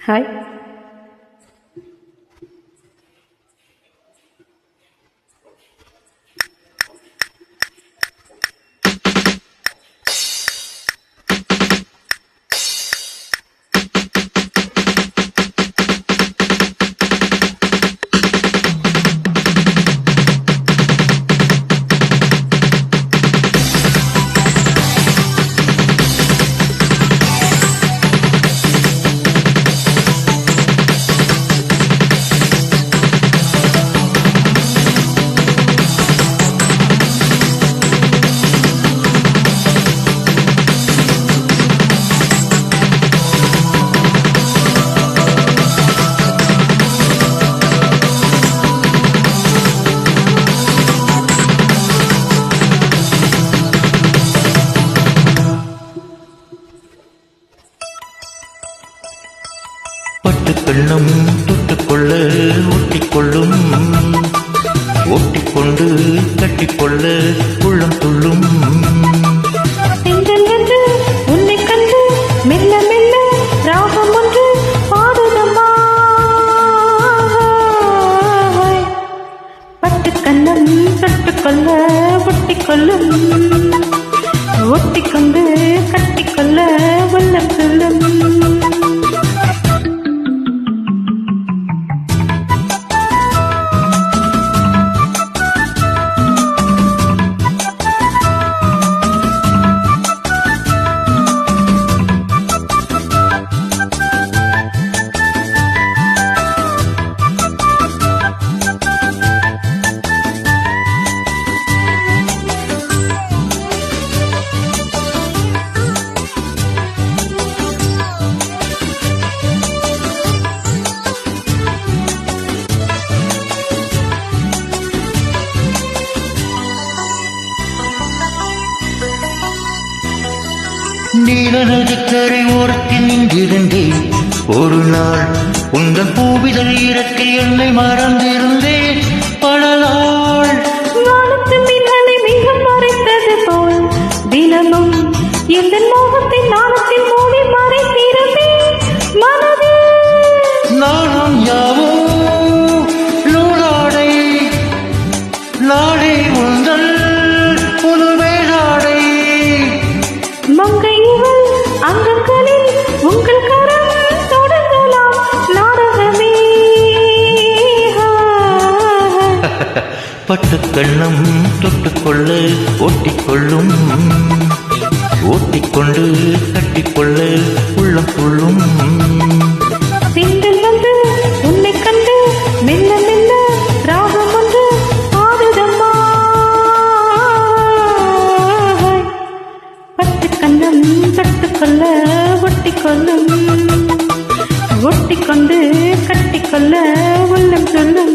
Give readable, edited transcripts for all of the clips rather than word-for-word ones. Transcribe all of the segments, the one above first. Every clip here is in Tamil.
ஹாய். பட்டுக்கண்ணம் தொட்டுக்கொள்ள ஒட்டிக்கொள்ளும், ஒட்டிக்கொண்டு கட்டிக்கொள்ள உள்ளம் துள்ளும். உன்னை கண்டு மெல்ல மெல்ல ராகம் ஒன்று பாடுதம்மா. பட்டுக்கண்ணம் தொட்டுக்கொள்ள ஒட்டிக்கொள்ளும், ஒட்டிக்கொண்டு கட்டிக்கொள்ள உள்ளம் துள்ளும். நீலநதிக்கரை ஓரத்தில் நின்றிருந்தேன் ஒரு நாள், உங்கள் பூவிதழ் ஈரத்தில் என்னை மறந்திருந்தேன் பல நாள். வானத்து மீன்களை மிகவும் மறைத்தது போல் தினமும் எந்த மோகத்தின் நாளத்தில் மூடி மறைத்திருந்தேன் மனதில். நானும் யாவோ நூலாடை, நாளை உங்கள் புது வேளாடை. மங்கை இவள் அங்கங்களில் உங்கள் கரம் தொடங்கலாம் நாடகமே. பட்டுக்கண்ணம் தொட்டுக்கொள்ள ஒட்டிக்கொள்ளும், ஓட்டிக்கொண்டு கட்டிக்கொள்ள உள்ளம் துள்ளும். திங்கள் வந்து உன்னை கண்டு மெல்ல மெல்ல ராகம் ஒன்று பாடுதம்மா. பட்டுக்கண்ணம் தொட்டுக்கொள்ள ஒட்டிக்கொள்ளும், ஒட்டிக்கொண்டு கட்டிக்கொள்ள உள்ளம் சொல்லும்.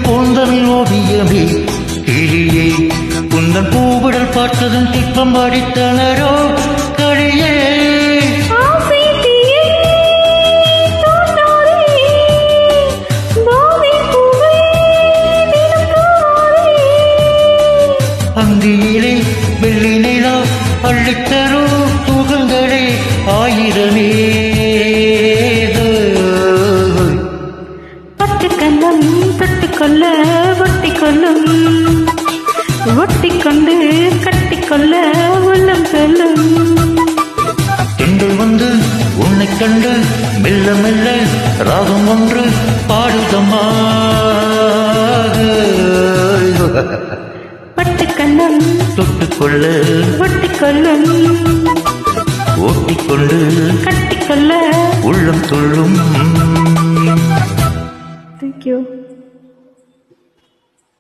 போந்தமிழ் ஓவியமே கிளியே, உந்தன் பூவிடல் பார்த்ததும் திப்பம் அடித்தனரோ கழியே. அந்தியிலே வெள்ளி நிலா அள்ளித்தரோ துகங்களே ஆயிரமே. பட்டுக்கண்ணம் தொட்டுக்கொள்ள ஒட்டிக்கொள்ளும், ஒட்டிக்கொண்டு கட்டிக்கொள்ள உள்ளம் சொல்லும். பெண்கள் வந்து உன்னை கண்டு மெல்ல மெல்ல ராகம் ஒன்று பாடுதம்மா. தொட்டுக்கொள்ள ஒட்டிக்கொள்ளும் ஓட்டிக்கொண்டு கட்டிக்கொள்ள உள்ளம் துள்ளும்